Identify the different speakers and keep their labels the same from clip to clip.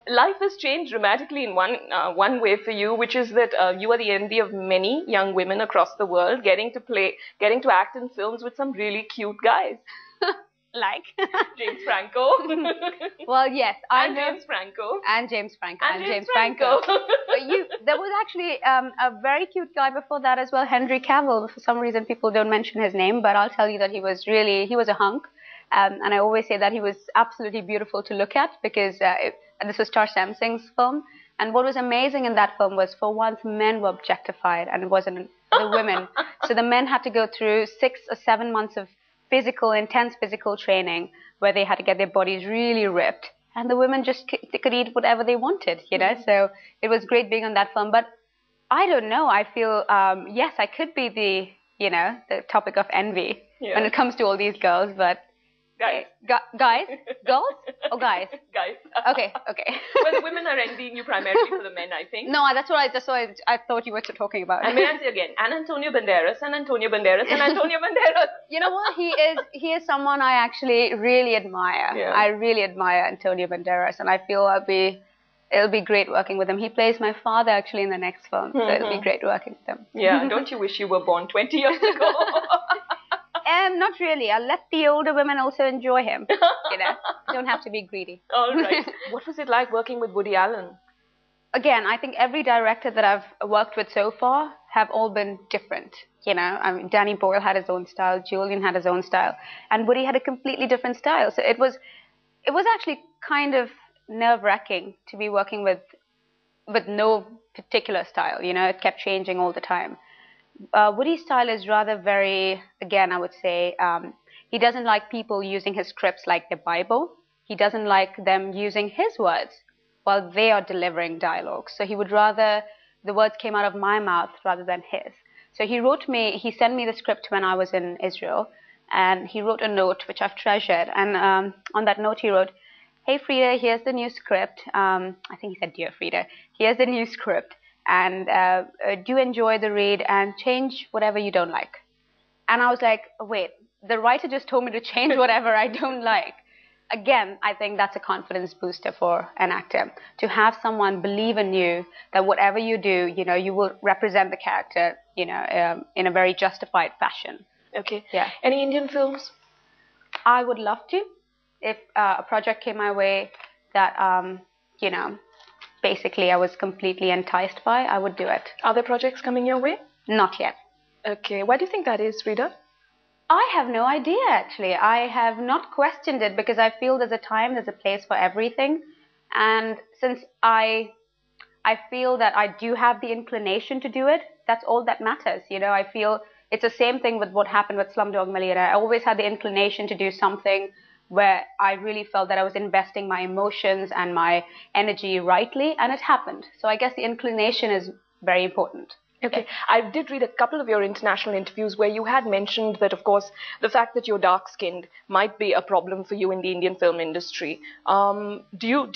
Speaker 1: life has changed dramatically in one way for you, which is that you are the envy of many young women across the world, getting to act in films with some really cute guys.
Speaker 2: Like
Speaker 1: James Franco.
Speaker 2: Well, yes, I know.
Speaker 1: James Franco.
Speaker 2: And James Franco.
Speaker 1: And James Franco.
Speaker 2: There was actually a very cute guy before that as well, Henry Cavill. For some reason, people don't mention his name, but I'll tell you that he was a hunk. And I always say that he was absolutely beautiful to look at because this was Tar Samsing's film. And what was amazing in that film was, for once, men were objectified and it wasn't the women. So the men had to go through 6 or 7 months of intense physical training where they had to get their bodies really ripped, and the women just they could eat whatever they wanted, you know. So it was great being on that film. But I don't know, I feel yes, I could be the topic of envy when it comes to all these girls, but guys, girls or guys?
Speaker 1: Guys.
Speaker 2: Okay.
Speaker 1: Well, the women are envying you primarily for the men, I think.
Speaker 2: No, that's what I thought you were talking about.
Speaker 1: And may I say again, Antonio Banderas and Antonio Banderas and Antonio Banderas.
Speaker 2: You know what? He is someone I actually really admire.
Speaker 1: Yeah.
Speaker 2: I really admire Antonio Banderas, and I feel it'll be great working with him. He plays my father actually in the next film, so it'll be great working with him.
Speaker 1: Yeah, don't you wish you were born 20 years ago?
Speaker 2: Not really. I'll let the older women also enjoy him. You know, don't have to be greedy.
Speaker 1: All right. What was it like working with Woody Allen?
Speaker 2: Again, I think every director that I've worked with so far have all been different. You know, I mean, Danny Boyle had his own style, Julian had his own style, and Woody had a completely different style. So it was actually kind of nerve-wracking to be working with no particular style. You know, it kept changing all the time. Woody's style is rather very, again, I would say, he doesn't like people using his scripts like the Bible. He doesn't like them using his words while they are delivering dialogue. So he would rather the words came out of my mouth rather than his. So he sent me the script when I was in Israel, and he wrote a note which I've treasured. And on that note, he wrote, "Hey, Freida, here's the new script." I think he said, "Dear Freida, here's the new script. And do enjoy the read and change whatever you don't like." And I was like, wait, the writer just told me to change whatever I don't like. Again, I think that's a confidence booster for an actor, to have someone believe in you that whatever you do, you know, you will represent the character, you know, in a very justified fashion.
Speaker 1: Okay.
Speaker 2: Yeah.
Speaker 1: Any Indian films?
Speaker 2: I would love to. If a project came my way that, you know, basically I was completely enticed by, I would do it.
Speaker 1: Are there projects coming your way?
Speaker 2: Not yet.
Speaker 1: Okay. Why do you think that is, Freida?
Speaker 2: I have no idea, actually. I have not questioned it because I feel there's a time, there's a place for everything. And since I feel that I do have the inclination to do it, that's all that matters. You know, I feel it's the same thing with what happened with Slumdog Millionaire. I always had the inclination to do something where I really felt that I was investing my emotions and my energy rightly, and it happened. So I guess the inclination is very important.
Speaker 1: Okay. I did read a couple of your international interviews where you had mentioned that, of course, the fact that you're dark-skinned might be a problem for you in the Indian film industry. Do you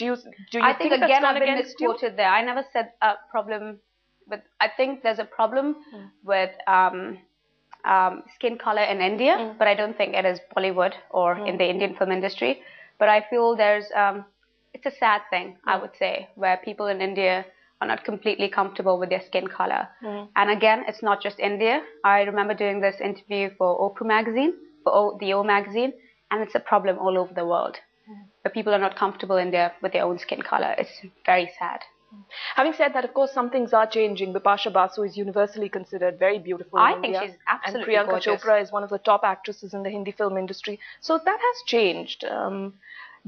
Speaker 2: I think
Speaker 1: that's
Speaker 2: again
Speaker 1: not
Speaker 2: I've been
Speaker 1: against you?
Speaker 2: misquoted there. I never said a problem, but I think there's a problem with skin color in India, but I don't think it is Bollywood or in the Indian film industry. But I feel there's it's a sad thing, I would say, where people in India are not completely comfortable with their skin color. And again, it's not just India. I remember doing this interview for Oprah magazine, for the O magazine, and it's a problem all over the world. But people are not comfortable with their own skin color. It's very sad.
Speaker 1: Having said that, of course, some things are changing. Bipasha Basu is universally considered very beautiful in India.
Speaker 2: I think she's absolutely
Speaker 1: And Priyanka
Speaker 2: gorgeous.
Speaker 1: Chopra is one of the top actresses in the Hindi film industry. So that has changed.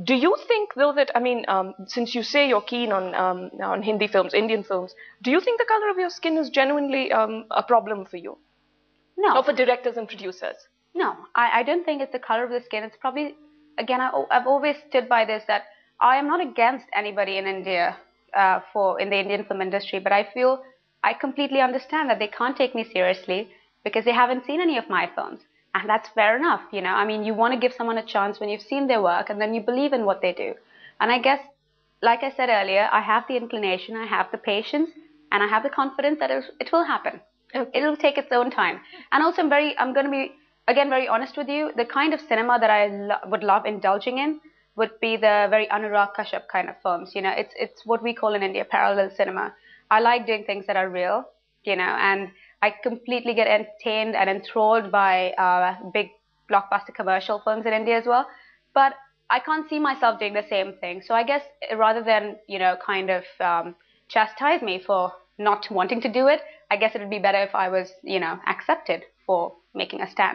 Speaker 1: Do you think, though, that, I mean, since you say you're keen on Hindi films, Indian films, do you think the color of your skin is genuinely a problem for you?
Speaker 2: No.
Speaker 1: Or for directors and producers?
Speaker 2: No, I don't think it's the color of the skin. It's probably, again, I've always stood by this, that I am not against anybody in India in the Indian film industry, but I feel I completely understand that they can't take me seriously because they haven't seen any of my films. And that's fair enough, you know. I mean, you want to give someone a chance when you've seen their work and then you believe in what they do. And I guess, like I said earlier, I have the inclination, I have the patience, and I have the confidence that it will happen. Okay. It'll take its own time. And also, I'm going to be, again, very honest with you. The kind of cinema that I would love indulging in would be the very Anurag Kashyap kind of films. You know, it's what we call in India parallel cinema. I like doing things that are real, you know, and I completely get entertained and enthralled by big blockbuster commercial films in India as well. But I can't see myself doing the same thing. So I guess rather than, you know, kind of chastise me for not wanting to do it, I guess it would be better if I was, you know, accepted for making a stand.